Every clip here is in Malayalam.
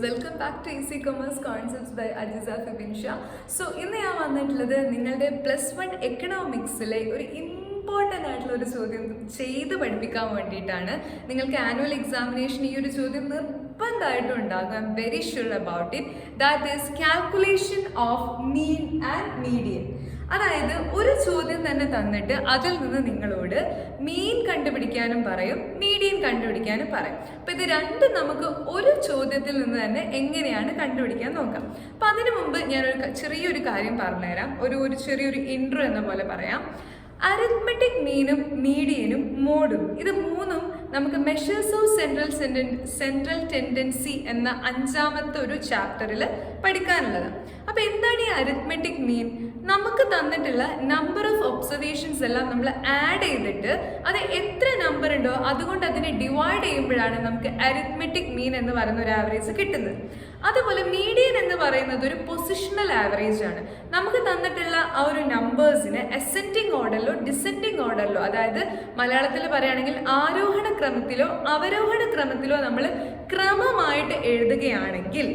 Welcome back to easy commerce concepts by Ajisa Fibin Sha. So ഇന്ന് ഞാൻ വന്നിട്ടുള്ളത് നിങ്ങളുടെ +1 എക്കണോമിക്സിലെ ഒരു ഇമ്പോർട്ടൻ്റ് ആയിട്ടുള്ള ഒരു ചോദ്യം ചെയ്ത് പഠിപ്പിക്കാൻ വേണ്ടിയിട്ടാണ്. നിങ്ങൾക്ക് ആനുവൽ എക്സാമിനേഷൻ ഈ ഒരു ചോദ്യം നിർബന്ധമായിട്ടും ഉണ്ടാകും. I am very sure about it. That is calculation of mean and median. അതായത് ഒരു ചോദ്യം തന്നെ തന്നിട്ട് അതിൽ നിന്ന് നിങ്ങളോട് മീൻ കണ്ടുപിടിക്കാനും പറയും, മീഡിയൻ കണ്ടുപിടിക്കാനും പറയും. അപ്പം ഇത് രണ്ടും നമുക്ക് ഒരു ചോദ്യത്തിൽ നിന്ന് തന്നെ എങ്ങനെയാണ് കണ്ടുപിടിക്കാൻ നോക്കാം. അപ്പം അതിനു മുമ്പ് ഞാനൊരു ചെറിയൊരു കാര്യം പറഞ്ഞുതരാം. ഒരു ചെറിയൊരു ഇൻട്രോ എന്ന പോലെ പറയാം. അരിത്മെറ്റിക് മീനും മീഡിയനും മോഡും ഇത് മൂന്നും നമുക്ക് മെഷേഴ്സ് ഓഫ് സെൻട്രൽ ടെൻഡൻസി എന്ന 5ാമത്തെ ഒരു ചാപ്റ്ററിൽ പഠിക്കാനുള്ളത്. അപ്പോൾ എന്താണ് ഈ അരിത്മെറ്റിക് മീൻ? നമുക്ക് തന്നിട്ടുള്ള നമ്പർ ഓഫ് ഒബ്സർവേഷൻസ് എല്ലാം നമ്മൾ ആഡ് ചെയ്തിട്ട് അത് എത്ര നമ്പർ ഉണ്ടോ അതുകൊണ്ട് അതിനെ ഡിവൈഡ് ചെയ്യുമ്പോഴാണ് നമുക്ക് അരിത്മെറ്റിക് മീൻ എന്ന് പറയുന്ന ഒരു ആവറേജ് കിട്ടുന്നത്. അതുപോലെ മീഡിയൻ എന്ന് പറയുന്നത് ഒരു പൊസിഷണൽ ആവറേജ് ആണ്. നമുക്ക് തന്നിട്ടുള്ള ആ ഒരു നമ്പേഴ്സിന് അസെൻഡിങ് ഓർഡറിലോ ഡിസെൻഡിങ് ഓർഡറിലോ, അതായത് മലയാളത്തിൽ പറയുകയാണെങ്കിൽ ആരോഹണ ക്രമത്തിലോ അവരോഹണ ക്രമത്തിലോ നമ്മൾ ക്രമമായിട്ട് എഴുതുകയാണെങ്കിൽ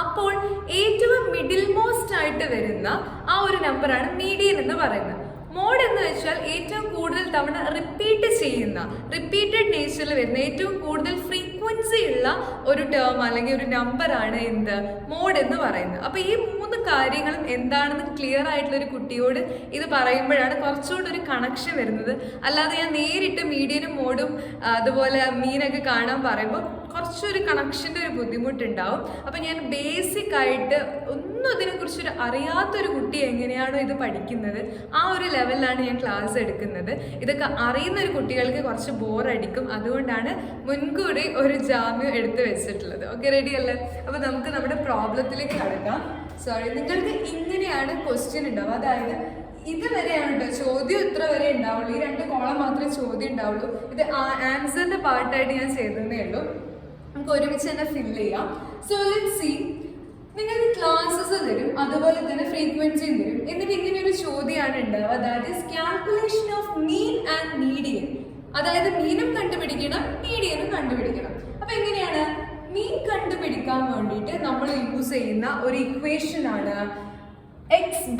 അപ്പോൾ ഏറ്റവും മിഡിൽ മോസ്റ്റ് ആയിട്ട് വരുന്ന ആ ഒരു നമ്പറാണ് മീഡിയൻ എന്ന് പറയുന്നത്. മോഡ് എന്ന് വെച്ചാൽ ഏറ്റവും കൂടുതൽ തവണ റിപ്പീറ്റഡ് നേച്ചറിൽ വരുന്ന ഏറ്റവും കൂടുതൽ ഫ്രീക്വൻസി ഉള്ള ഒരു ടേം അല്ലെങ്കിൽ ഒരു നമ്പറാണ് എന്ത് മോഡ് എന്ന് പറയുന്നത്. അപ്പോൾ ഈ 3 കാര്യങ്ങളും എന്താണെന്ന് ക്ലിയർ ആയിട്ടുള്ള ഒരു കുട്ടിയോട് ഇത് പറയുമ്പോഴാണ് കുറച്ചുകൂടി ഒരു കണക്ഷൻ വരുന്നത്. അല്ലാതെ ഞാൻ നേരിട്ട് മീഡിയനും മോഡും അതുപോലെ മീനൊക്കെ കാണാൻ പറയുമ്പോൾ കുറച്ചൊരു കണക്ഷൻ്റെ ഒരു ബുദ്ധിമുട്ടുണ്ടാവും. അപ്പം ഞാൻ ബേസിക് ആയിട്ട് ഒന്നും ഇതിനെക്കുറിച്ചൊരു അറിയാത്തൊരു കുട്ടി എങ്ങനെയാണോ ഇത് പഠിക്കുന്നത് ആ ഒരു ലെവലിലാണ് ഞാൻ ക്ലാസ് എടുക്കുന്നത്. ഇതൊക്കെ അറിയുന്ന ഒരു കുട്ടികൾക്ക് കുറച്ച് ബോറടിക്കും. അതുകൊണ്ടാണ് മുൻകൂടി ഒരു ജാമ്യം എടുത്ത് വെച്ചിട്ടുള്ളത്. ഓക്കെ, റെഡി അല്ലേ? അപ്പോൾ നമുക്ക് നമ്മുടെ പ്രോബ്ലത്തിലേക്ക് കടക്കാം. നിങ്ങൾക്ക് ഇങ്ങനെയാണ് ക്വസ്റ്റ്യൻ ഉണ്ടാവുക. അതായത് ഇതുവരെയാണ് കേട്ടോ ചോദ്യം, ഇത്ര വരെ ഉണ്ടാവുള്ളൂ. ഈ 2 കോളം മാത്രമേ ചോദ്യം ഉണ്ടാവുള്ളൂ. ഇത് ആൻസറിന്റെ പാർട്ടായിട്ട് ഞാൻ ചെയ്തതേ ഉള്ളൂ. നമുക്ക് ഒരുമിച്ച് തന്നെ ഫില്ല് ചെയ്യാം. So let's see. നിങ്ങൾക്ക് ക്ലാസ്സസ് തരും, അതുപോലെ തന്നെ ഫ്രീക്വൻസിയും തരും. എന്നിട്ട് ഇങ്ങനെ ഒരു ചോദ്യമാണ് ഉണ്ടാവുക. അതായത് calculation of mean and median. അതായത് മീനും കണ്ടുപിടിക്കണം, മീഡിയനും കണ്ടുപിടിക്കണം. അപ്പൊ എങ്ങനെയാണ് മീൻ കണ്ടുപിടിക്കാൻ വേണ്ടിയിട്ട് നമ്മൾ യൂസ് ചെയ്യുന്ന ഒരു ഇക്വേഷൻ ആണ് എക്സ്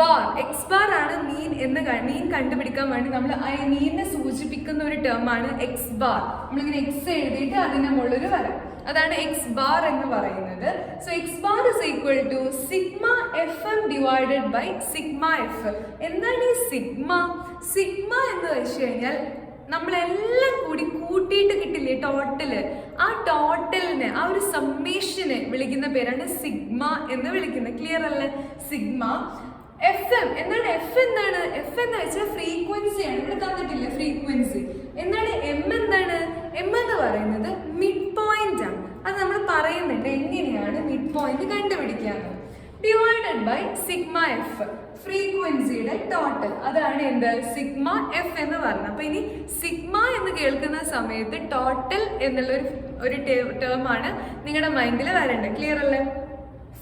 ബാർ ആണ് മീൻ കണ്ടുപിടിക്കാൻ വേണ്ടി നമ്മൾ മീനിനെ സൂചിപ്പിക്കുന്ന ഒരു ടേം ആണ് എക്സ് ബാർ. നമ്മളിങ്ങനെ എക്സ് എഴുതിയിട്ട് അതിന്റെ മുകളിൽ വരാം. അതാണ് എക്സ് ബാർ എന്ന് പറയുന്നത്. So X bar is equal to sigma F M divided by sigma F. എന്താണ് ഈ സിഗ്മ എന്ന് വെച്ച് കഴിഞ്ഞാൽ നമ്മളെല്ലാം കൂടി കൂട്ടിയിട്ട് കിട്ടില്ലേ ടോട്ടല്, ആ ടോട്ടലിന് ആ ഒരു സമ്മേഷനെ വിളിക്കുന്ന പേരാണ് സിഗ്മ എന്ന് വിളിക്കുന്നത്. ക്ലിയർ അല്ലേ? Sigma F M. എന്താണ് എഫ്? എന്താണ് എഫ് എന്ന് വെച്ചാൽ ഫ്രീക്വൻസിയാണ്. ഇവിടെ തന്നിട്ടില്ല ഫ്രീക്വൻസി. എന്താണ് എം? എന്താണ് എം എന്ന് പറയുന്നത് മിഡ് പോയിന്റ് ആണ്. അത് നമ്മൾ പറയുന്നുണ്ട് എങ്ങനെയാണ് മിഡ് പോയിന്റ് കണ്ടുപിടിക്കാന്ന്. ഡിവൈഡഡ് ബൈ സിഗ്മ എഫ്, ഫ്രീക്വൻസിയുടെ ടോട്ടൽ. അതാണ് എന്ത് സിഗ്മ എഫ് എന്ന് പറഞ്ഞത്. അപ്പൊ ഇനി സിഗ്മ എന്ന് കേൾക്കുന്ന സമയത്ത് ടോട്ടൽ എന്നുള്ള ഒരു ടേം ആണ് നിങ്ങളുടെ മൈൻഡിൽ വരേണ്ടത്. ക്ലിയർ അല്ലേ?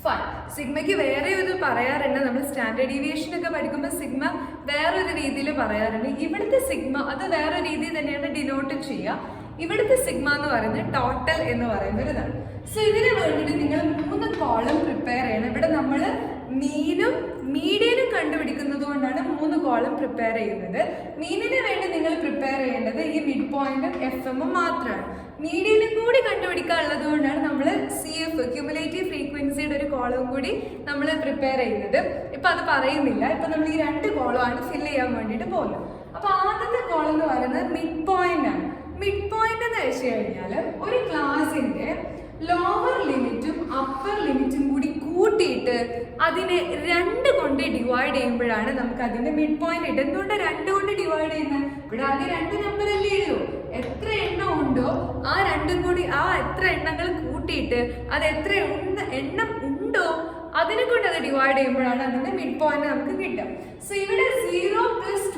ഫൈൻ. സിഗ്മയ്ക്ക് വേറെ ഒരു പറയാറുണ്ട്. നമ്മൾ സ്റ്റാൻഡേർഡ് ഡീവിയേഷൻ ഒക്കെ പഠിക്കുമ്പോൾ സിഗ്മ വേറൊരു രീതിയിൽ പറയാറുണ്ട്. ഇവിടുത്തെ സിഗ്മ അത് വേറെ രീതിയിൽ തന്നെയാണ് ഡിനോട്ട് ചെയ്യുക. ഇവിടുത്തെ സിഗ്മ എന്ന് പറയുന്നത് ടോട്ടൽ എന്ന് പറയുന്ന ഒരു ഇതാണ്. സോ ഇതിന് വേണ്ടിയിട്ട് നിങ്ങൾ 3 കോളം പ്രിപ്പയർ ചെയ്യണം. ഇവിടെ നമ്മൾ മീനും മീഡിയനും കണ്ടുപിടിക്കുന്നത് കൊണ്ടാണ് 3 കോളം പ്രിപ്പയർ ചെയ്യുന്നത്. മീനിന് വേണ്ടി നിങ്ങൾ പ്രിപ്പയർ ചെയ്യേണ്ടത് ഈ മിഡ് പോയിന്റും എഫ് എമ്മും മാത്രമാണ്. മീഡിയനും കൂടി കണ്ടുപിടിക്കാനുള്ളത് കൊണ്ടാണ് നമ്മൾ CF ക്യുമുലേറ്റീവ് ഫ്രീക്വൻസിയുടെ ഒരു കോളവും കൂടി നമ്മൾ പ്രിപ്പയർ ചെയ്യുന്നത്. ഇപ്പം അത് പറയുന്നില്ല. ഇപ്പം നമ്മൾ ഈ 2 കോളമാണ് ഫില്ല് ചെയ്യാൻ വേണ്ടിയിട്ട് പോകുന്നത്. അപ്പോൾ ആദ്യത്തെ കോളം എന്ന് പറയുന്നത് മിഡ് പോയിന്റ് ആണ്. മിഡ് പോയിന്റ് എന്ന് വെച്ച് കഴിഞ്ഞാൽ ഒരു ക്ലാസിന്റെ ലോവർ ലിമിറ്റും അപ്പർ ലിമിറ്റും കൂടി കൂട്ടിയിട്ട് അതിനെ 2 കൊണ്ട് ഡിവൈഡ് ചെയ്യുമ്പോഴാണ് നമുക്ക് അതിന്റെ മിഡ് പോയിന്റ് കിട്ടും. എന്തുകൊണ്ട് 2 കൊണ്ട് ഡിവൈഡ് ചെയ്യുന്നത്? ഇവിടെ ആകെ 2 നമ്പർ അല്ലേ ഉള്ളൂ. എത്ര എണ്ണം ഉണ്ടോ ആ 2 കൂടി ആ എത്ര എണ്ണങ്ങൾ കൂട്ടിയിട്ട് അത് എത്ര എണ്ണം ഉണ്ടോ അതിനെ കൊണ്ട് അത് ഡിവൈഡ് ചെയ്യുമ്പോഴാണ് അതിന്റെ മിഡ് പോയിന്റ് നമുക്ക് കിട്ടുക. സോ ഇവിടെ 0 +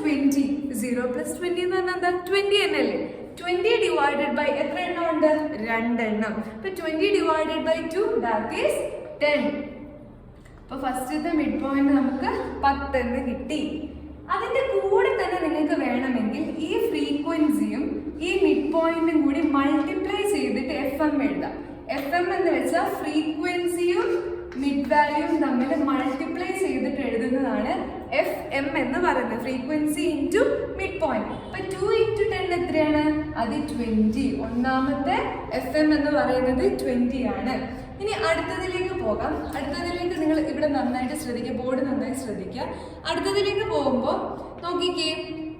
20 എന്ന് പറഞ്ഞാൽ എന്താ 20 എന്നല്ലേ? 20 ഡിവൈഡഡ് ബൈ എത്ര എണ്ണം ഉണ്ട്? 2 എണ്ണം. അപ്പൊ 20 ഡിവൈഡഡ് ബൈ 2 ദാറ്റ് ഈസ് 10. അപ്പൊ ഫസ്റ്റത്തെ മിഡ് പോയിന്റ് നമുക്ക് 10 എന്ന് കിട്ടി. അതിന്റെ കൂടെ തന്നെ നിങ്ങൾക്ക് വേണമെങ്കിൽ ഈ ഫ്രീക്വൻസിയും ഈ മിഡ് പോയിന്റും കൂടി മൾട്ടിപ്ലൈ ചെയ്തിട്ട് എഫ് എം എഴുതാം. എഫ് എം എന്ന് വെച്ചാൽ ഫ്രീക്വൻസിയും മിഡ് വാല്യൂവും തമ്മിൽ മൾട്ടിപ്ലൈ ചെയ്തിട്ട് എഴുതുന്നതാണ് FM എന്ന് പറയുന്നത്, ഫ്രീക്വൻസി ഇൻറ്റു മിഡ് പോയിന്റ്. അപ്പൊ 2 × 10 എത്രയാണ്? അത് 20. ഒന്നാമത്തെ FM എന്ന് പറയുന്നത് 20 ആണ്. ഇനി അടുത്തതിലേക്ക് പോകാം. അടുത്തതിലേക്ക് നിങ്ങൾ ഇവിടെ നന്നായിട്ട് ശ്രദ്ധിക്കുക, ബോർഡ് നന്നായി ശ്രദ്ധിക്കുക. അടുത്തതിലേക്ക് പോകുമ്പോൾ നോക്കിക്കേ,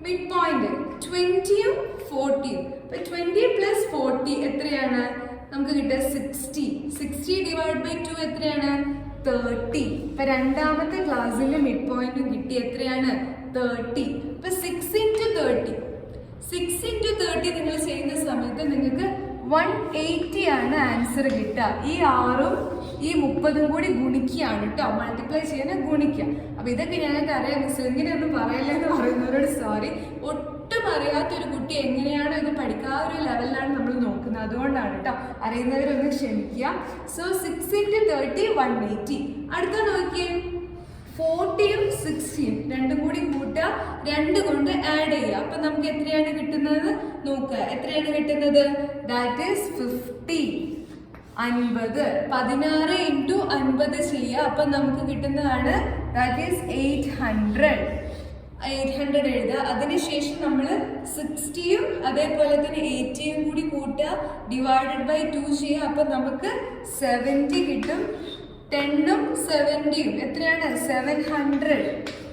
മിഡ് പോയിന്റ് 20യും 40യും. അപ്പൊ 20 + 40 എത്രയാണ് നമുക്ക് കിട്ടുക? 60. 60 / 2 എത്രയാണ്? 30. ഇപ്പൊ രണ്ടാമത്തെ ക്ലാസ്സിൽ മിഡ് പോയിന്റും കിട്ടി, എത്രയാണ്? 30. ഇപ്പൊ 6 × 30. 6 × 30 നിങ്ങൾ ചെയ്യുന്ന സമയത്ത് നിങ്ങൾക്ക് 180 ആണ് ആൻസർ കിട്ടുക. ഈ 6ഉം ഈ 30ഉം കൂടി ഗുണിക്കുകയാണ് കേട്ടോ, മൾട്ടിപ്ലൈ ചെയ്യാൻ ഗുണിക്കുക. അപ്പൊ ഇതൊക്കെ ഞങ്ങൾക്ക് അറിയാം മിസ്, ഇങ്ങനെയൊന്നും പറയില്ല എന്ന് പറയുന്നവരോട് സോറി. ഒട്ടും അറിയാത്തൊരു കുട്ടി എങ്ങനെയാണോ ഇത് പഠിക്കുക ആ ഒരു ലെവലിലാണ് നമ്മൾ നോക്കുന്നത്, അതുകൊണ്ടാണ് കേട്ടോ. അറിയുന്നവരൊന്ന് ക്ഷമിക്കുക. സോ 6 × 30 180. അടുത്ത നോക്കിയേ, 40യും 60യും രണ്ടും കൂടി കൂട്ടുക, 2 കൊണ്ട് ആഡ് ചെയ്യുക. അപ്പൊ നമുക്ക് എത്രയാണ് കിട്ടുന്നത് നോക്കുക. എത്രയാണ് കിട്ടുന്നത്? That is 50. 50. 16 × 50 ചെയ്യുക. അപ്പൊ നമുക്ക് കിട്ടുന്നതാണ് ദാറ്റ് ഈസ് 800. 800 എഴുതുക. അതിനുശേഷം നമ്മൾ 60യും അതേപോലെ തന്നെ 80യും കൂടി കൂട്ടുക, ÷ 2 ചെയ്യുക. അപ്പൊ നമുക്ക് 70 കിട്ടും. 10ഉം 70യും എത്രയാണ്? 700.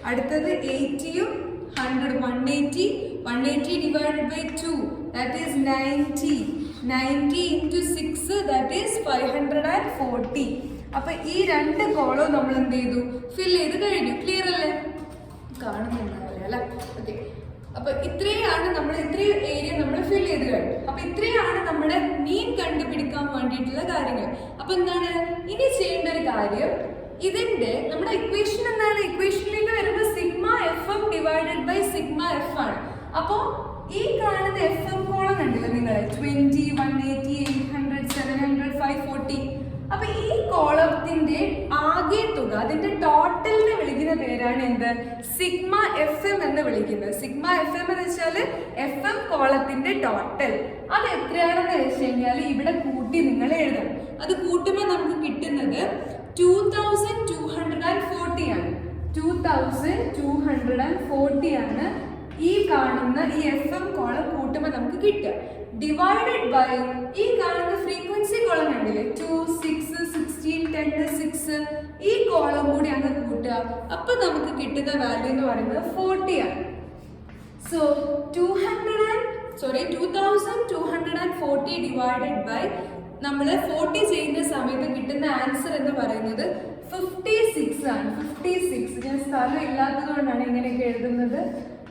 അടുത്തത് 80യും 100. 180. 180 ÷ 2 ദാറ്റ് ഈസ് 90. 90 × 6 that is 540. അപ്പൊ ഈ 2 കോളവും നമ്മൾ എന്ത് ചെയ്തു? ഫിൽ ചെയ്ത് കഴിഞ്ഞു. ക്ലിയർ അല്ലേ? കാണുന്നുണ്ടാവില്ല അല്ലേ? ഓക്കെ. അപ്പൊ ഇത്രയാണ് ഇത്രയും ഏരിയ നമ്മൾ ഫിൽ ചെയ്ത് കഴിഞ്ഞു. അപ്പൊ ഇത്രയാണ് നമ്മുടെ മീൻ കണ്ടുപിടിക്കാൻ വേണ്ടിയിട്ടുള്ള കാര്യങ്ങൾ. അപ്പൊ എന്താണ് ഇനി ചെയ്യേണ്ട ഒരു കാര്യം, ഇതിന്റെ നമ്മുടെ ഇക്വേഷൻ എന്താണ്? ഇക്വേഷനിലേക്ക് വരുമ്പോൾ σFM / σF ആണ്. അപ്പോ ഈ കാണുന്ന FM കോളം ഉണ്ടല്ലോ നിങ്ങൾ, 20, 180, 800, 700, 540. അപ്പൊ ഈ കോളത്തിന്റെ ആകെ തുക, അതിന്റെ ടോട്ടലിനെ വിളിക്കുന്ന പേരാണ് എന്ത്? σFM എന്ന് വിളിക്കുന്നത്. σFM എന്ന് വെച്ചാൽ FM കോളത്തിന്റെ ടോട്ടൽ. അത് എത്രയാണെന്ന് വെച്ച് കഴിഞ്ഞാൽ ഇവിടെ കൂട്ടി നിങ്ങൾ എഴുതണം. അത് കൂട്ടുമ്പോൾ നമുക്ക് കിട്ടുന്നത് 2240 ആണ്. 2240 ആണ് ഈ കാണുന്ന ഈ FM കോളം കൂട്ടുമ്പോൾ നമുക്ക് കിട്ടുക. ഡിവൈഡഡ് ബൈ ഈ കാണുന്ന ഫ്രീക്വൻസി കോളം കണ്ടില്ലേ, 2, 6, 16, 10, 6, ഈ കോളം കൂടി അങ്ങ് കൂട്ടുക. അപ്പൊ നമുക്ക് കിട്ടുന്ന വാല്യൂ എന്ന് പറയുന്നത് 40 ആണ്. സോ 2240 ഡിവൈഡഡ് ബൈ നമ്മൾ 40 ചെയ്യുന്ന സമയത്ത് കിട്ടുന്ന ആൻസർ എന്ന് പറയുന്നത് 56 ആണ്. 56. ഞാൻ സ്ഥലം ഇല്ലാത്തത് കൊണ്ടാണ് ഇങ്ങനെയൊക്കെ എഴുതുന്നത്.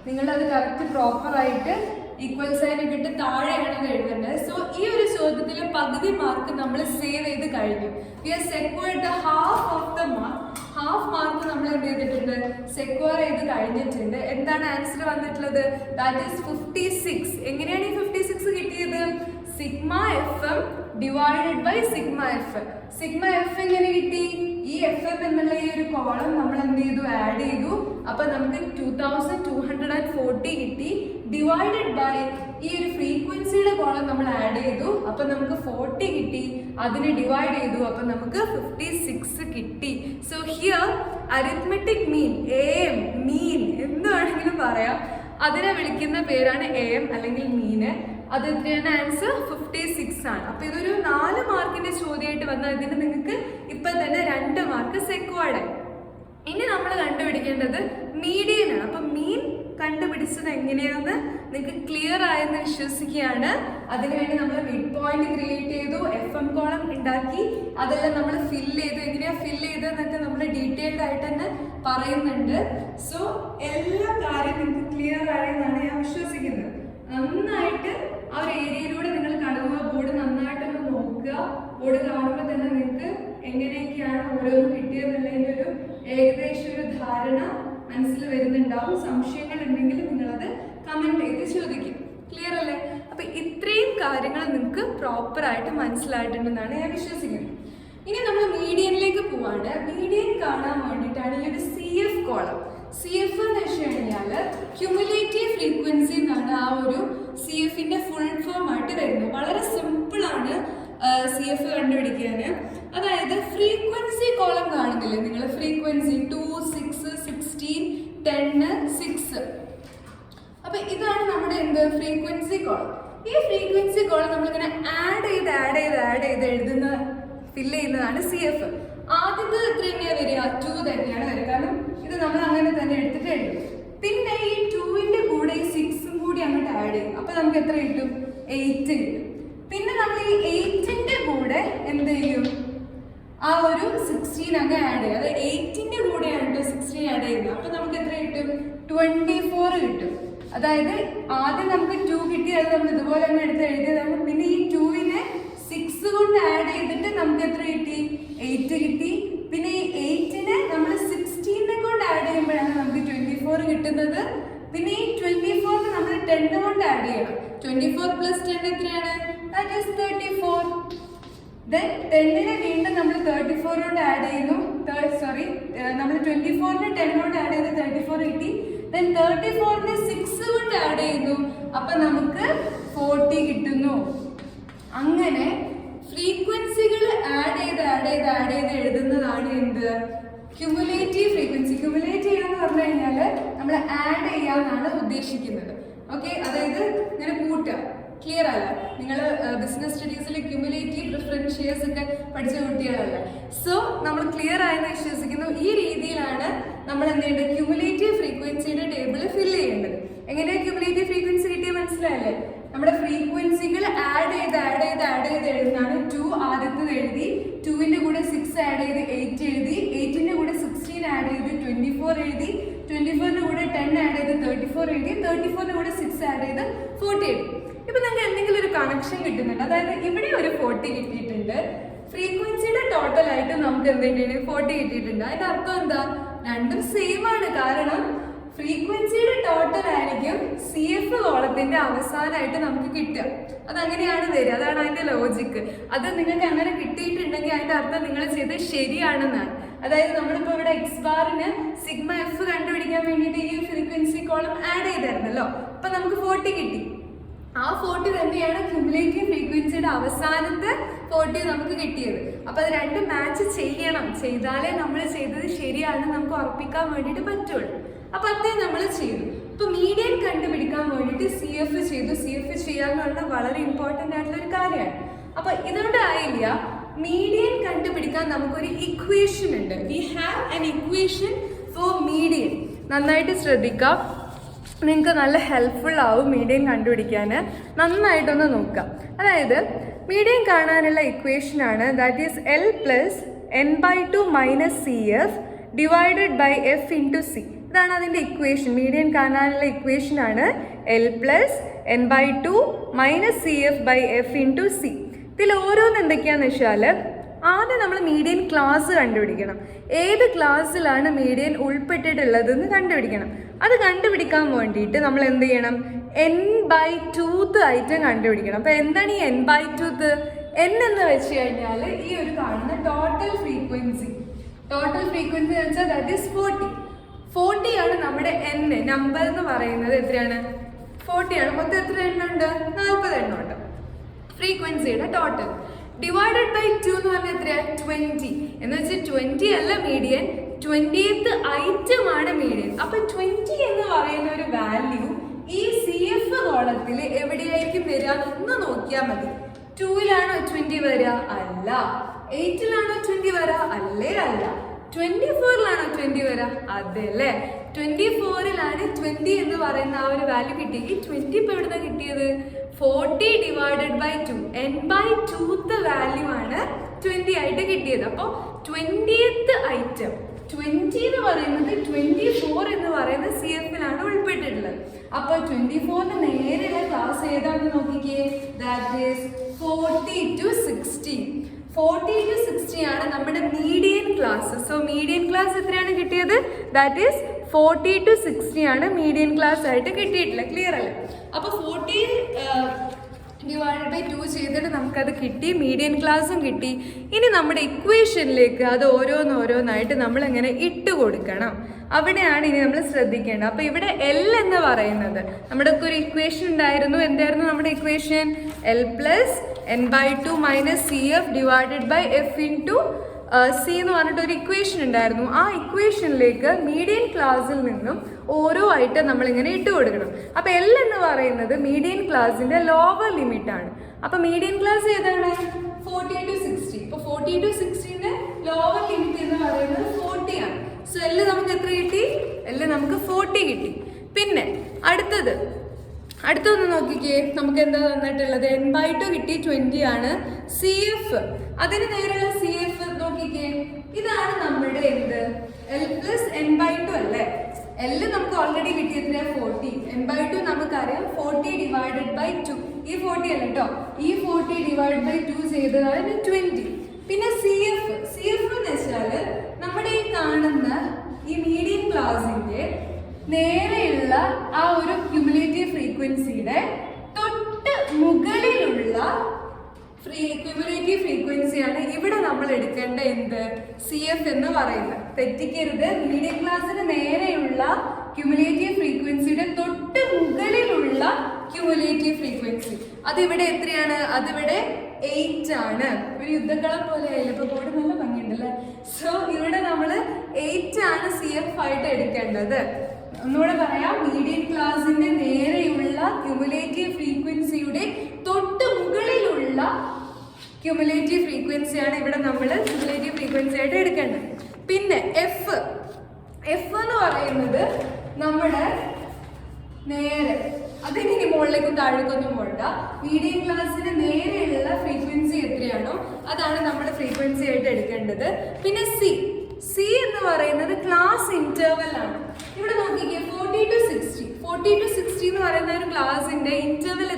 നിങ്ങളത് കറക്റ്റ് പ്രോപ്പറായിട്ട് ഈക്വൽ സൈൻ ഒക്കെ ഇട്ട് താഴെയാണ് എഴുതേണ്ടത്. സോ ഈ ഒരു ചോദ്യത്തിൽ പകുതി മാർക്ക് നമ്മൾ സേവ് ചെയ്ത് കഴിഞ്ഞു. We are secured the half of the mark. Half mark നമ്മൾ എന്ത് ചെയ്തിട്ടുണ്ട്? സെക്യൂർ ചെയ്ത് കഴിഞ്ഞിട്ടുണ്ട്. എന്താണ് ആൻസർ വന്നിട്ടുള്ളത്? That is 56. എങ്ങനെയാണ് ഈ 56 കിട്ടിയത്? σFM divided by σF. σF എങ്ങനെ കിട്ടി? ഈ FM എന്നുള്ള ഈ ഒരു കോളം നമ്മൾ എന്ത് ചെയ്തു? ആഡ് ചെയ്തു. അപ്പൊ നമുക്ക് 2240 കിട്ടി. ഡിവൈഡഡ് ബൈ ഈ ഒരു ഫ്രീക്വൻസിയുടെ കോളം നമ്മൾ ആഡ് ചെയ്തു. അപ്പൊ നമുക്ക് 40 കിട്ടി. അതിനെ ഡിവൈഡ് ചെയ്തു. അപ്പൊ നമുക്ക് 56 കിട്ടി. So here arithmetic mean, AM, മീൻ എന്ത് വേണമെങ്കിലും പറയാം, അതിനെ വിളിക്കുന്ന പേരാണ് AM അല്ലെങ്കിൽ മീന്. അത് എത്രയാണ്? ആൻസർ 56 ആണ്. അപ്പൊ ഇതൊരു 4 മാർക്കിന്റെ ചോദ്യമായിട്ട് വന്നാൽ ഇതിന് നിങ്ങൾക്ക് ഇപ്പൊ തന്നെ 2 മാർക്ക് സെക്യൂർഡ് ആയി. ഇനി നമ്മൾ കണ്ടുപിടിക്കേണ്ടത് മീഡിയൻ ആണ്. അപ്പൊ മീൻ കണ്ടുപിടിച്ചത് എങ്ങനെയാണെന്ന് നിങ്ങൾക്ക് ക്ലിയർ ആയെന്ന് വിശ്വസിക്കുകയാണ്. അതിനുവേണ്ടി നമ്മൾ മിഡ് പോയിന്റ് ക്രിയേറ്റ് ചെയ്തു, FM കോളം ഉണ്ടാക്കി, അതെല്ലാം നമ്മൾ ഫില്ല് ചെയ്തു. എങ്ങനെയാ ഫില്ല് ചെയ്തതെന്നൊക്കെ നമ്മൾ ഡീറ്റെയിൽഡ് ആയിട്ട് തന്നെ പറയുന്നുണ്ട്. സോ എല്ലാ കാര്യം നിങ്ങൾക്ക് ക്ലിയർ ആയെന്നാണ് ഞാൻ വിശ്വസിക്കുന്നത്. നന്നായിട്ട് ആ ഒരു ഏരിയയിലൂടെ നിങ്ങൾ കടന്നു, ബോർഡ് നന്നായിട്ടൊന്ന് നോക്കുക. ബോർഡ് കാണുമ്പോൾ തന്നെ നിങ്ങൾക്ക് എങ്ങനെയൊക്കെയാണ് ഓരോന്നും കിട്ടിയതെന്നുള്ളതിൻ്റെ ഒരു ഏകദേശം ഒരു ധാരണ മനസ്സിൽ വരുന്നുണ്ടാവും. സംശയങ്ങൾ ഉണ്ടെങ്കിൽ നിങ്ങളത് കമന്റ് ചെയ്ത് ചോദിക്കും. ക്ലിയർ അല്ലേ? അപ്പൊ ഇത്രയും കാര്യങ്ങൾ നിങ്ങൾക്ക് പ്രോപ്പറായിട്ട് മനസ്സിലായിട്ടുണ്ടെന്നാണ് ഞാൻ വിശ്വസിക്കുന്നത്. ഇനി നമ്മൾ മീഡിയനിലേക്ക് പോവാണ്. മീഡിയൻ കാണാൻ വേണ്ടിയിട്ടാണ് ഈ ഒരു CF കോളം. CF എന്ന് വെച്ച് കഴിഞ്ഞാൽ ക്യുമുലേറ്റീവ് ഫ്രീക്വൻസി എന്നാണ് ആ ഒരു CFന്റെ ഫുൾ ഫോം ആയിട്ട് വരുന്നത്. വളരെ സിമ്പിൾ ആണ് CF കണ്ടുപിടിക്കാൻ. അതായത് ഫ്രീക്വൻസി കോളം കാണുന്നില്ലേ നിങ്ങൾ, ഫ്രീക്വൻസി 2, 6, 16, 10, 6. അപ്പൊ ഇതാണ് നമ്മുടെ എന്ത് ഫ്രീക്വൻസി കോളം. ഈ ഫ്രീക്വൻസി കോളം നമ്മളിങ്ങനെ ആഡ് ചെയ്ത് എഴുതുന്ന ഫില്ല് ചെയ്യുന്നതാണ് CF. ആദ്യത്തെ എത്ര തന്നെയാണ് വരിക? 2 തന്നെയാണ് വരിക, കാരണം ഇത് നമ്മൾ അങ്ങനെ തന്നെ എടുത്തിട്ട് എഴുതും. പിന്നെ ഈ 2ന്റെ കൂടെ ഈ 6ഉം കൂടി അങ്ങോട്ട് ആഡ് ചെയ്യും. അപ്പൊ നമുക്ക് എത്ര കിട്ടും? 8 കിട്ടും. പിന്നെ നമ്മൾ ഈ 8ന്റെ കൂടെ എന്ത് ചെയ്യും? ആ ഒരു 16 അങ്ങ് ആഡ് ചെയ്യും. അത് 8ന്റെ കൂടെയാണ് 16 ആഡ് ചെയ്യുന്നത്. അപ്പൊ നമുക്ക് എത്ര കിട്ടും? 24 കിട്ടും. അതായത് ആദ്യം നമുക്ക് 2 കിട്ടി, അത് നമ്മൾ ഇതുപോലെ അങ്ങ് എടുത്ത് എഴുതിയതാണ്. പിന്നെ ഈ 2നെ 6 കൊണ്ട് ആഡ് ചെയ്തിട്ട് നമുക്ക് എത്ര കിട്ടി? 8 കിട്ടി. പിന്നെ ഈ 8നെ നമ്മൾ 16നെ കൊണ്ട് ആഡ് ചെയ്യുമ്പോഴാണ് നമുക്ക് 24 കിട്ടുന്നത്. പിന്നെ ഈ 24നെ നമ്മൾ 10 കൊണ്ട് ആഡ് ചെയ്യണം. 24 + 10 എത്രയാണ്? That is 34. Then 10നെ വീണ്ടും നമ്മൾ 34 കൊണ്ട് ആഡ് ചെയ്യുന്നു. നമ്മൾ 24നെ 10 കൊണ്ട് ആഡ് ചെയ്ത് 34 കിട്ടി. Then 34നെ 6 കൊണ്ട് ആഡ് ചെയ്യുന്നു. അപ്പൊ നമുക്ക് 40 കിട്ടുന്നു. അങ്ങനെ ഫ്രീക്വൻസികൾ ആഡ് ചെയ്ത് എഴുതുന്നതാണ് എന്ത്? Cumulative frequency. ക്യുമുലേറ്റ് ചെയ്യാന്ന് പറഞ്ഞു കഴിഞ്ഞാൽ നമ്മൾ ആഡ് ചെയ്യാന്നാണ് ഉദ്ദേശിക്കുന്നത്. ഓക്കെ, അതായത് ഇങ്ങനെ കൂട്ടുക. ക്ലിയർ അല്ല? നിങ്ങൾ ബിസിനസ് സ്റ്റഡീസിൽ ക്യുമുലേറ്റീവ് ഡിഫറൻഷിയേഴ്സ് ഒക്കെ പഠിച്ച കുട്ടികളല്ല. സോ നമ്മൾ ക്ലിയർ ആയെന്ന് വിശ്വസിക്കുന്നു. ഈ രീതിയിലാണ് നമ്മൾ എന്ത് ചെയ്യേണ്ടത്? ക്യുമുലേറ്റീവ് ഫ്രീക്വൻസിയുടെ ടേബിൾ ഫില്ല് ചെയ്യേണ്ടത്. എങ്ങനെയാണ് ക്യുമുലേറ്റീവ് ഫ്രീക്വൻസി കിട്ടിയത് മനസ്സിലായല്ലേ? നമ്മുടെ ഫ്രീക്വൻസികൾ ആഡ് ചെയ്ത് എഴുതുന്നതാണ്. 2 ആദ്യത്തത് എഴുതി, 2ന്റെ കൂടെ 6 ആഡ് ചെയ്ത് 8 എഴുതി, 8ന്റെ കൂടെ 16 ആഡ് ചെയ്ത് 24 എഴുതി, 24ന്റെ കൂടെ 10 ആഡ് ചെയ്ത് 34 എഴുതി, 34ന്റെ കൂടെ 6 ആഡ് ചെയ്ത് 40 എഴുതി. ഇപ്പൊ നമുക്ക് എന്തെങ്കിലും ഒരു കണക്ഷൻ കിട്ടുന്നുണ്ട്. അതായത് ഇവിടെ ഒരു 40 കിട്ടിയിട്ടുണ്ട്. ഫ്രീക്വൻസിയുടെ ടോട്ടൽ ആയിട്ട് നമുക്ക് എന്തെങ്കിലും 40 കിട്ടിയിട്ടുണ്ട്. അതിന്റെ അർത്ഥം എന്താ? രണ്ടും സെയിം ആണ്. കാരണം ഫ്രീക്വൻസിയുടെ ടോട്ടൽ ആയിരിക്കും CF കോളത്തിന്റെ അവസാനമായിട്ട് നമുക്ക് കിട്ടുക. അതങ്ങനെയാണ് വരിക. അതാണ് അതിന്റെ ലോജിക്ക്. അത് നിങ്ങൾക്ക് അങ്ങനെ കിട്ടിയിട്ടുണ്ടെങ്കിൽ അതിന്റെ അർത്ഥം നിങ്ങൾ ചെയ്തത് ശരിയാണെന്നാണ്. അതായത് നമ്മളിപ്പോ ഇവിടെ X⁻ σF കണ്ടുപിടിക്കാൻ വേണ്ടിയിട്ട് ഈ ഫ്രീക്വൻസി കോളം ആഡ് ചെയ്തായിരുന്നല്ലോ. അപ്പൊ നമുക്ക് 40 കിട്ടി. ആ 40 തന്നെയാണ് ക്യുമുലേറ്റീവ് ഫ്രീക്വൻസിയുടെ അവസാനത്തെ 40 നമുക്ക് കിട്ടിയത്. അപ്പൊ അത് രണ്ടും മാച്ച് ചെയ്യണം. ചെയ്താലേ നമ്മൾ ചെയ്തത് ശരിയാണെന്ന് നമുക്ക് ഉറപ്പിക്കാൻ വേണ്ടിയിട്ട് പറ്റുള്ളൂ. അപ്പൊ അതേ നമ്മൾ ചെയ്തു. ഇപ്പൊ മീഡിയൻ കണ്ടുപിടിക്കാൻ വേണ്ടിയിട്ട് CF ചെയ്തു. CF ചെയ്യാന്ന് പറഞ്ഞാൽ വളരെ ഇമ്പോർട്ടൻ്റ് ആയിട്ടുള്ള ഒരു കാര്യമാണ്. അപ്പൊ ഇതുകൊണ്ട് ആയില്ല. മീഡിയൻ കണ്ടുപിടിക്കാൻ നമുക്കൊരു ഇക്വേഷൻ ഉണ്ട്. We have an equation for median. നന്നായിട്ട് ശ്രദ്ധിക്കാം, നിങ്ങൾക്ക് നല്ല ഹെൽപ്ഫുൾ ആവും മീഡിയൻ കണ്ടുപിടിക്കാൻ. നന്നായിട്ടൊന്ന് നോക്കാം. അതായത് മീഡിയൻ കാണാനുള്ള ഇക്വേഷനാണ് that is L + n/2 - CF divided by F × C. ഇതാണ് അതിൻ്റെ ഇക്വേഷൻ. മീഡിയൻ കാണാനുള്ള ഇക്വേഷനാണ് L + n/2 - CF / F × C. ഇതിൽ ഓരോന്ന് എന്തൊക്കെയാണെന്ന് വെച്ചാൽ ആദ്യം നമ്മൾ മീഡിയൻ ക്ലാസ് കണ്ടുപിടിക്കണം. ഏത് ക്ലാസ്സിലാണ് മീഡിയൻ ഉൾപ്പെട്ടിട്ടുള്ളതെന്ന് കണ്ടുപിടിക്കണം. അത് കണ്ടുപിടിക്കാൻ വേണ്ടിയിട്ട് നമ്മൾ എന്ത് ചെയ്യണം? n/2th ഐറ്റം കണ്ടുപിടിക്കണം. അപ്പോൾ എന്താണ് ഈ n/2th? n എന്ന് വെച്ച് കഴിഞ്ഞാൽ ഈ ഒരു കാണുന്ന ടോട്ടൽ ഫ്രീക്വൻസി. ടോട്ടൽ ഫ്രീക്വൻസി എന്ന് വെച്ചാൽ ദാറ്റ് ഈസ് 40. 40 ആണ് നമ്മുടെ n നമ്പർ എന്ന് പറയുന്നത്. എത്രയാണ്? 40 ആണ്. മൊത്തം എത്ര എണ്ണമുണ്ട്? 40 എണ്ണമുണ്ട്. ഫ്രീക്വൻസിയുടെ ടോട്ടൽ ഡിവൈഡഡ് ബൈ 2 എന്ന് പറഞ്ഞാൽ എത്രയാ? 20. എന്ന് വെച്ചാൽ 20 അല്ല മീഡിയൻ, 20th ഐറ്റമാണ് മീഡിയൻ. അപ്പൊ 20 എന്ന് പറയുന്ന ഒരു വാല്യൂ ഈ CF കോളത്തിൽ എവിടെയായിരിക്കും വരിക എന്ന് നോക്കിയാൽ മതി. 2ലാണോ 20 വരിക? അല്ല. 8ലാണോ 20 വരിക? അല്ലേ അല്ല. 24ലാണോ 20 വരിക? അല്ലേ. 24ലാണ് 20 എന്ന് പറയുന്ന ആ ഒരു വാല്യൂ കിട്ടി. ഈ 20 ഇപ്പൊ എവിടുന്ന കിട്ടിയത്? 40 ഡിവൈഡഡ് ബൈ 2. n/2th വാല്യൂ ആണ് 20 ആയിട്ട് കിട്ടിയത്. അപ്പോൾ 20th ഐറ്റം 20 എന്ന് പറയുന്നത് 24 എന്ന് പറയുന്ന CF-ലാണ് ഉൾപ്പെട്ടിട്ടുള്ളത്. അപ്പോൾ 24ന് നേരെയുള്ള ക്ലാസ് ഏതാണെന്ന് നോക്കിക്കേ. That is 40 to 60. 40 to 60 ആണ് നമ്മുടെ median class. So median class എത്രയാണ് കിട്ടിയത്? ദാറ്റ് ഈസ് 40 to 60 ആണ് മീഡിയൻ ക്ലാസ് ആയിട്ട് കിട്ടിയിട്ടുള്ളത്. ക്ലിയർ അല്ലേ? അപ്പോൾ 40 ഡിവൈഡഡ് ബൈ 2 ചെയ്തിട്ട് നമുക്കത് കിട്ടി. മീഡിയൻ ക്ലാസ്സും കിട്ടി. ഇനി നമ്മുടെ ഇക്വേഷനിലേക്ക് അത് ഓരോന്നായിട്ട് നമ്മളിങ്ങനെ ഇട്ട് കൊടുക്കണം. അവിടെയാണ് ഇനി നമ്മൾ ശ്രദ്ധിക്കേണ്ടത്. അപ്പോൾ ഇവിടെ L എന്ന് പറയുന്നത് നമ്മുടെ ഒരു ഇക്വേഷൻ ഉണ്ടായിരുന്നു. എന്തായിരുന്നു നമ്മുടെ equation? L + n/2 minus C F divided by F into C എന്ന് പറഞ്ഞിട്ട് ഒരു ഇക്വേഷൻ ഉണ്ടായിരുന്നു. ആ ഇക്വേഷനിലേക്ക് മീഡിയൻ ക്ലാസ്സിൽ നിന്നും ഓരോ ആയിട്ട് നമ്മളിങ്ങനെ ഇട്ട് കൊടുക്കണം. അപ്പോൾ എൽ എന്ന് പറയുന്നത് മീഡിയൻ ക്ലാസ്സിൻ്റെ ലോവർ ലിമിറ്റാണ്. അപ്പോൾ മീഡിയൻ ക്ലാസ് ഏതാണ്? 40 to 60. ഇപ്പോൾ 40 to 60ൻ്റെ ലോവർ ലിമിറ്റ് എന്ന് പറയുന്നത് 40 ആണ്. സോ എൽ നമുക്ക് എത്ര കിട്ടി? എൽ നമുക്ക് 40 കിട്ടി. പിന്നെ അടുത്തൊന്ന് നോക്കിക്കേ, നമുക്ക് എന്താ തന്നിട്ടുള്ളത്? n/2 കിട്ടി 20 ആണ്. സി എഫ്, അതിന് നേരെയുള്ള സി എഫ് നോക്കിക്കേ, ഇതാണ് നമ്മുടെ എന്ത്? എൽ പ്ലസ് n/2 അല്ലേ? എൽ നമുക്ക് ഓൾറെഡി കിട്ടിയത് 40, n/2 നമുക്കറിയാം 40 ഡിവൈഡഡ് ബൈ 2. ഈ 40 അല്ല കേട്ടോ, ഈ 40 ഡിവൈഡ് ബൈ 2 ചെയ്തതാണ് 20. പിന്നെ സി എഫ് എന്ന് വെച്ചാൽ നമ്മുടെ ഈ കാണുന്ന ഈ മീഡിയൻ ക്ലാസിന്റെ നേരെയുള്ള ആ ഒരു ക്യുമുലേറ്റീവ് ഫ്രീക്വൻസിയുടെ തൊട്ട് മുകളിലുള്ള ക്യുമുലേറ്റീവ് ഫ്രീക്വൻസിയാണ് ഇവിടെ നമ്മൾ എടുക്കേണ്ട എന്ത്? സി എഫ് എന്ന് പറയുന്നത്. തെറ്റിക്കരുത്, മീഡിയൻ ക്ലാസ്സിന് നേരെയുള്ള ക്യുമുലേറ്റീവ് ഫ്രീക്വൻസിയുടെ തൊട്ട് മുകളിലുള്ള ക്യുമുലേറ്റീവ് ഫ്രീക്വൻസി അതിവിടെ എത്രയാണ്? അതിവിടെ 8 ആണ്. ഒരു യുദ്ധക്കളം പോലെ ആയില്ല, ഇപ്പൊ ബോർഡ് നല്ല ഭംഗിയുണ്ടല്ലേ. സോ ഇവിടെ നമ്മൾ 8 ആണ് സി എഫ് ആയിട്ട് എടുക്കേണ്ടത്. ഒന്നുകൂടെ പറയാം, മീഡിയൻ ക്ലാസിന്റെ നേരെയുള്ള ക്യുമുലേറ്റീവ് ഫ്രീക്വൻസിയുടെ തൊട്ട് മുകളിലുള്ള ക്യുമുലേറ്റീവ് ഫ്രീക്വൻസിയാണ് ഇവിടെ നമ്മൾ ക്യുമുലേറ്റീവ് ഫ്രീക്വൻസി ആയിട്ട് എടുക്കേണ്ടത്. പിന്നെ എഫ് എന്ന് പറയുന്നത് നമ്മുടെ നേരെ, അതെങ്ങനെ മുകളിലേക്കും താഴേക്കൊന്നും പോണ്ട, മീഡിയൻ ക്ലാസ്സിന് നേരെയുള്ള ഫ്രീക്വൻസി എത്രയാണോ അതാണ് നമ്മൾ ഫ്രീക്വൻസി ആയിട്ട് എടുക്കേണ്ടത്. പിന്നെ സി എന്ന് പറയുന്നത് ക്ലാസ് ഇന്റർവൽ ആണ്. ഇവിടെ നോക്കിക്കേ, 40 to 60 എന്ന് പറയുന്ന ഒരു ക്ലാസിന്റെ ഇന്റർവൽ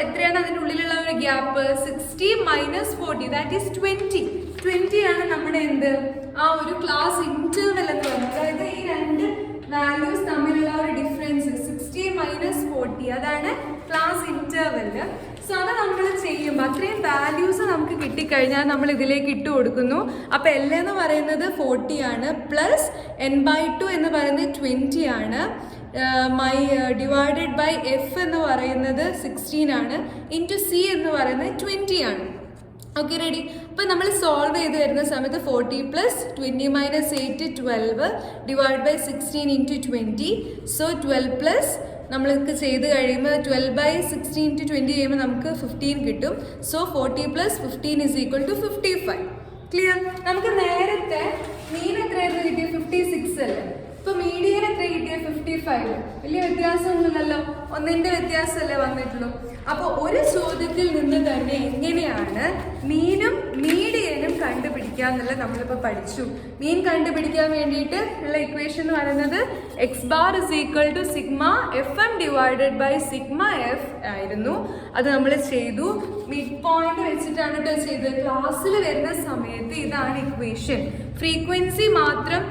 എത്രയാണ് അതിന്റെ ഉള്ളിലുള്ള ഒരു ഗ്യാപ്പ്? 60 മൈനസ് 40, ദാറ്റ് ഈസ് 20 ആണ് നമ്മുടെ എന്ത്? ആ ഒരു ക്ലാസ് ഇന്റർവൽ എന്ന് പറയുന്നത്. അതായത് ഈ രണ്ട് വാല്യൂസ് തമ്മിലുള്ള ഒരു ഡിഫറൻസ് 60 മൈനസ് 40, അതാണ് ക്ലാസ് ഇന്റർവെല്. സോ അത് നമ്മൾ ചെയ്യുമ്പോൾ അത്രയും വാല്യൂസ് നമുക്ക് കിട്ടിക്കഴിഞ്ഞാൽ നമ്മൾ ഇതിലേക്ക് ഇട്ട് കൊടുക്കുന്നു. അപ്പോൾ എൽ എന്ന് പറയുന്നത് 40 ആണ്, പ്ലസ് n/2 എന്ന് പറയുന്നത് 20 ആണ്, ഡിവൈഡഡ് ബൈ എഫ് എന്ന് പറയുന്നത് 16 ആണ്, ഇൻറ്റു സി എന്ന് പറയുന്നത് 20 ആണ്. Okay, ready. അപ്പം നമ്മൾ സോൾവ് ചെയ്ത് വരുന്ന സമയത്ത് 40 plus 20 minus 8 12 divide by 16 into 20. So 12 plus നമ്മൾക്ക് ചെയ്ത് കഴിയുമ്പോൾ 12 ബൈ 16 ഇൻറ്റു 20 ചെയ്യുമ്പോൾ നമുക്ക് 15 കിട്ടും. So 40 plus 15 is equal to 55. Clear? നമുക്ക് നേരത്തെ മീൻ എത്രയായിരുന്നു കിട്ടിയത്? 56 അല്ലേ? ഇപ്പൊ മീഡിയൻ എത്ര കിട്ടിയത്? 55. വലിയ വ്യത്യാസമൊന്നുമില്ലല്ലോ, ഒന്നിന്റെ വ്യത്യാസമല്ലേ വന്നിട്ടുള്ളൂ. അപ്പോൾ ഒരു ചോദ്യത്തിൽ നിന്ന് തന്നെ എങ്ങനെയാണ് മീനും മീഡിയനും കണ്ടുപിടിക്കുക എന്നുള്ളത് നമ്മളിപ്പോൾ പഠിച്ചു. മീൻ കണ്ടുപിടിക്കാൻ വേണ്ടിയിട്ട് ഉള്ള ഇക്വേഷൻ എന്ന് പറയുന്നത് X bar is equal to sigma F M divided by sigma F ആയിരുന്നു. അത് നമ്മൾ ചെയ്തു. മിഡ് പോയിന്റ് വെച്ചിട്ടാണ് കേട്ടോ ചെയ്തത്. ക്ലാസ്സിൽ വരുന്ന സമയത്ത് ഇതാണ് ഇക്വേഷൻ. ഫ്രീക്വൻസി മാത്രം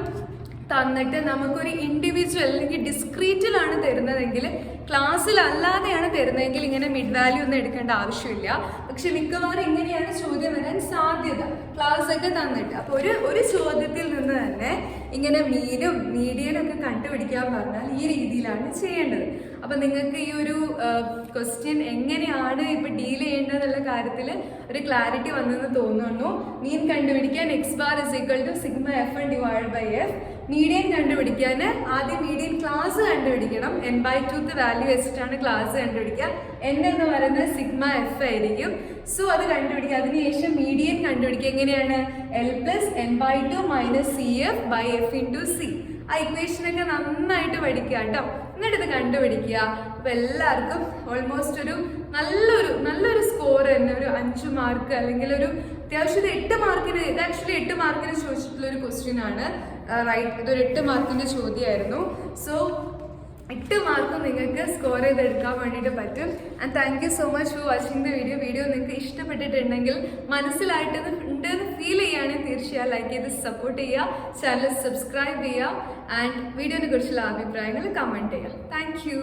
തന്നിട്ട് നമുക്കൊരു ഇൻഡിവിജ്വൽ അല്ലെങ്കിൽ ഡിസ്ക്രീറ്റിലാണ് തരുന്നതെങ്കിൽ, ക്ലാസ്സിൽ അല്ലാതെയാണ് തരുന്നതെങ്കിൽ ഇങ്ങനെ മിഡ് വാല്യൂ ഒന്നും എടുക്കേണ്ട ആവശ്യമില്ല. പക്ഷെ മിക്കവാറും ഇങ്ങനെയാണ് ചോദ്യം വരാൻ സാധ്യത, ക്ലാസ് ഒക്കെ തന്നിട്ട്. അപ്പോൾ ഒരു ചോദ്യത്തിൽ നിന്ന് തന്നെ ഇങ്ങനെ മീനും മീഡിയനും ഒക്കെ കണ്ടുപിടിക്കാൻ പറഞ്ഞാൽ ഈ രീതിയിലാണ് ചെയ്യേണ്ടത്. അപ്പം നിങ്ങൾക്ക് ഈ ഒരു ക്വസ്റ്റ്യൻ എങ്ങനെയാണ് ഇപ്പം ഡീൽ ചെയ്യേണ്ടതെന്നുള്ള കാര്യത്തിൽ ഒരു ക്ലാരിറ്റി വന്നെന്ന് തോന്നുന്നു. മീൻ കണ്ടുപിടിക്കാൻ X bar is equal to sigma F N divide by F. Median കണ്ടുപിടിക്കാൻ ആദ്യം മീഡിയൻ ക്ലാസ് കണ്ടുപിടിക്കണം. n/2 വാല്യൂ വെച്ചിട്ടാണ് ക്ലാസ് കണ്ടുപിടിക്കുക. n എന്ന് പറയുന്നത് സിഗ്മ എഫ് ആയിരിക്കും. സോ അത് കണ്ടുപിടിക്കുക. അതിനുശേഷം മീഡിയൻ കണ്ടുപിടിക്കുക. എങ്ങനെയാണ്? L plus n/2 minus C F by F into C. ആ ഇക്വേഷനൊക്കെ നന്നായിട്ട് പഠിക്കുക കേട്ടോ. എന്നിട്ട് ഇത് കണ്ടുപിടിക്കുക. അപ്പോൾ എല്ലാവർക്കും ഓൾമോസ്റ്റ് ഒരു നല്ലൊരു സ്കോർ തന്നെ, ഒരു 5 മാർക്ക് അല്ലെങ്കിൽ ഒരു അത്യാവശ്യം 8 മാർക്കിന്, ഇത് ആക്ച്വലി 8 മാർക്കിന് ചോദിച്ചിട്ടുള്ള ഒരു ക്വസ്റ്റ്യൻ ആണ്. റൈറ്റ്, ഇതൊരു 8 മാർക്കിൻ്റെ ചോദ്യമായിരുന്നു. സോ 8 മാർക്കും നിങ്ങൾക്ക് സ്കോർ ചെയ്തെടുക്കാൻ വേണ്ടിയിട്ട് പറ്റും. And thank you so much for watching the video നിങ്ങൾക്ക് ഇഷ്ടപ്പെട്ടിട്ടുണ്ടെങ്കിൽ, മനസ്സിലായിട്ട് ഉണ്ടെന്ന് ഫീൽ ചെയ്യുകയാണെങ്കിൽ തീർച്ചയായും ലൈക്ക് ചെയ്ത് സപ്പോർട്ട് ചെയ്യുക, ചാനൽ സബ്സ്ക്രൈബ് ചെയ്യുക, ആൻഡ് വീഡിയോനെ കുറിച്ചുള്ള അഭിപ്രായങ്ങൾ കമൻറ്റ് ചെയ്യുക. Thank you.